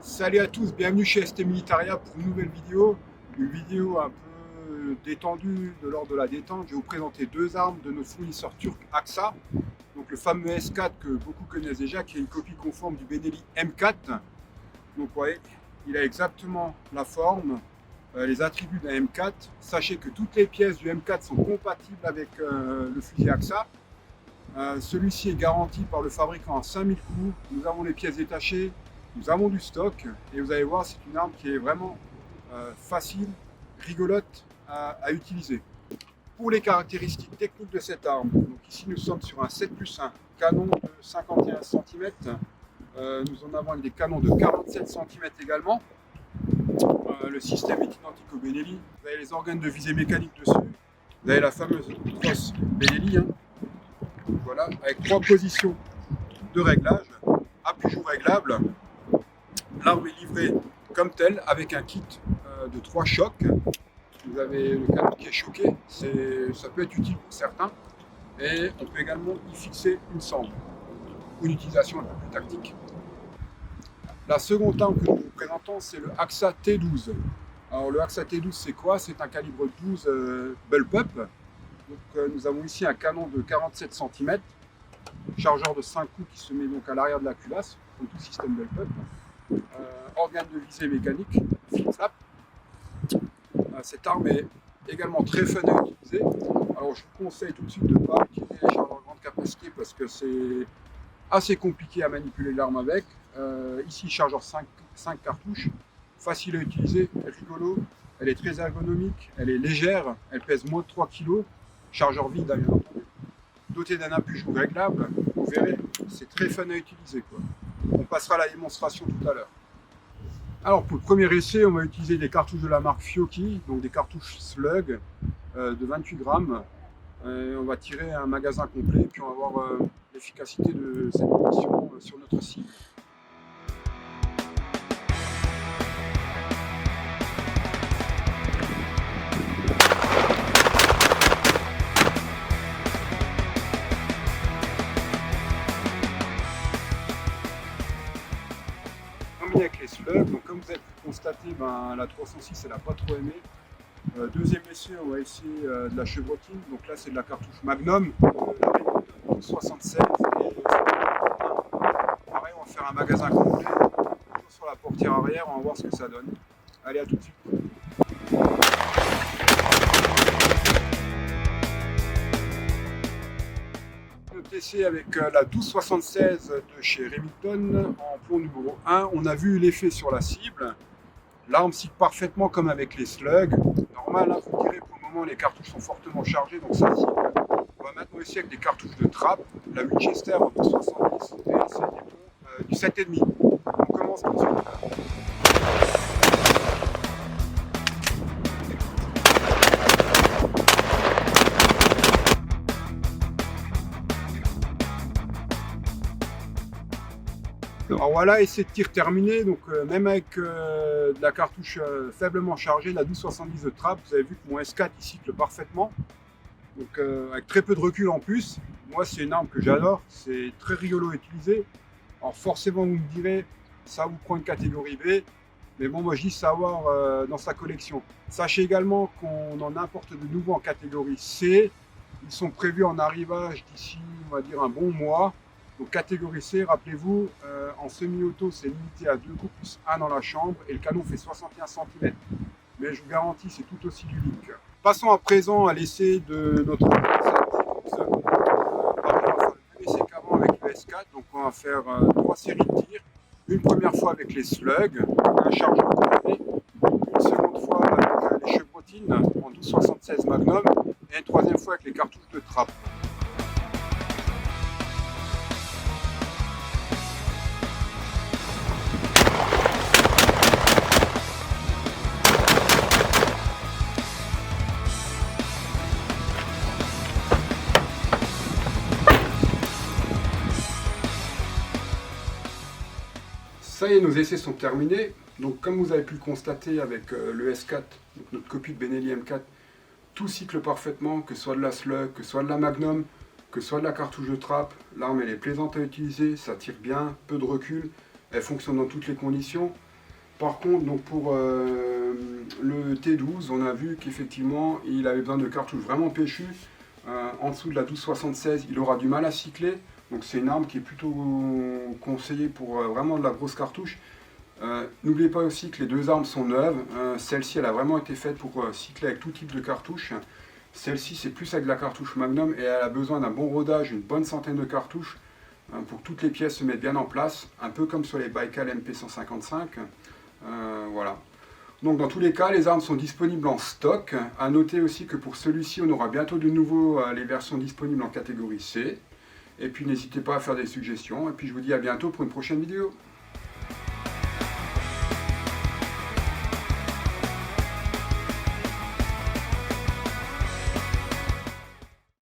Salut à tous, bienvenue chez ST Militaria pour une nouvelle vidéo. Une vidéo un peu détendue de l'ordre de la détente. Je vais vous présenter deux armes de notre fournisseur turc AXA. Donc le fameux S4 que beaucoup connaissent déjà, qui est une copie conforme du Benelli M4. Donc vous voyez, il a exactement la forme, les attributs d'un M4. Sachez que toutes les pièces du M4 sont compatibles avec le fusil AXA. Celui-ci est garanti par le fabricant à 5000 coups. Nous avons les pièces détachées. Nous avons du stock et vous allez voir, c'est une arme qui est vraiment facile, rigolote à utiliser. Pour les caractéristiques techniques de cette arme, donc ici nous sommes sur un 7+1 canon de 51 cm. Nous en avons des canons de 47 cm également. Le système est identique au Benelli. Vous avez les organes de visée mécanique dessus. Vous avez la fameuse crosse Benelli. Voilà, avec 3 positions de réglage, appui-joue réglable. L'arme est livrée comme telle avec un kit de 3 chocs. Vous avez le canon qui est choqué, ça peut être utile pour certains. Et on peut également y fixer une sangle, une utilisation un peu plus tactique. La seconde arme que nous vous présentons, c'est le AXA T12. Alors le AXA T12, c'est quoi? C'est un calibre 12 bullpup. Donc nous avons ici un canon de 47 cm, chargeur de 5 coups qui se met donc à l'arrière de la culasse, comme tout système bullpup. Organe de visée mécanique, flip-flap. Cette arme est également très fun à utiliser. Alors je vous conseille tout de suite de ne pas utiliser les chargeurs grande capacité parce que c'est assez compliqué à manipuler l'arme avec. Ici chargeur 5 cartouches, facile à utiliser, rigolo, elle est très ergonomique, elle est légère, elle pèse moins de 3 kg, chargeur vide bien entendu. Doté d'un appui-joue réglable, vous verrez, c'est très fun à utiliser, quoi. On passera à la démonstration tout à l'heure. Alors pour le premier essai, on va utiliser des cartouches de la marque Fiocchi, donc des cartouches slug de 28 grammes. On va tirer un magasin complet, puis on va voir l'efficacité de cette munition sur notre cible. Avec les slugs, donc comme vous avez pu constater, la 306 elle n'a pas trop aimé. Deuxième essai, on va essayer de la chevrotine, donc là c'est de la cartouche Magnum, la 76 et pareil, on va faire un magasin complet sur la portière arrière, on va voir ce que ça donne. Allez, à tout de suite. Notre essai avec la 1276 de chez Remington en plomb numéro 1, on a vu l'effet sur la cible. L'arme cible parfaitement comme avec les slugs. Normal, hein, vous direz, pour le moment les cartouches sont fortement chargées, donc ça cible. On va maintenant essayer avec des cartouches de trappe, la Winchester en 1270 et c'est du 7,5. On commence tout de suite. Alors voilà, essai de tir terminé, donc même avec de la cartouche faiblement chargée, la 1270 de trappe, vous avez vu que mon S4 il cycle parfaitement, donc avec très peu de recul en plus. Moi c'est une arme que j'adore, c'est très rigolo à utiliser. Alors forcément vous me direz, ça vous prend une catégorie B, mais bon moi je dis savoir dans sa collection. Sachez également qu'on en importe de nouveaux en catégorie C, ils sont prévus en arrivage d'ici on va dire un bon mois. Donc catégorie C, rappelez-vous, en semi-auto, c'est limité à 2 coups plus 1 dans la chambre et le canon fait 61 cm. Mais je vous garantis, c'est tout aussi ludique. Passons à présent à l'essai de notre pareil, on va faire le même essai qu'avant avec le S4. Donc on va faire 3 séries de tirs. Une première fois avec les slugs, un chargeur complet. Une seconde fois avec les chevrotines en 1276 Magnum. Et une troisième fois avec les cartouches de trappe. Ça y est, nos essais sont terminés. Donc comme vous avez pu le constater avec le S4, notre copie de Benelli M4, tout cycle parfaitement, que ce soit de la slug, que ce soit de la Magnum, que ce soit de la cartouche de trappe. L'arme elle est plaisante à utiliser, ça tire bien, peu de recul, elle fonctionne dans toutes les conditions. Par contre, donc pour le T12, on a vu qu'effectivement, il avait besoin de cartouches vraiment péchues. En dessous de la 1276, il aura du mal à cycler. Donc c'est une arme qui est plutôt conseillée pour vraiment de la grosse cartouche. N'oubliez pas aussi que les deux armes sont neuves. Celle-ci, elle a vraiment été faite pour cycler avec tout type de cartouche. Celle-ci, c'est plus avec la cartouche Magnum et elle a besoin d'un bon rodage, une bonne centaine de cartouches pour que toutes les pièces se mettent bien en place, un peu comme sur les Baikal MP155. Voilà. Donc dans tous les cas, les armes sont disponibles en stock. A noter aussi que pour celui-ci, on aura bientôt de nouveau les versions disponibles en catégorie C. Et puis n'hésitez pas à faire des suggestions. Et puis je vous dis à bientôt pour une prochaine vidéo.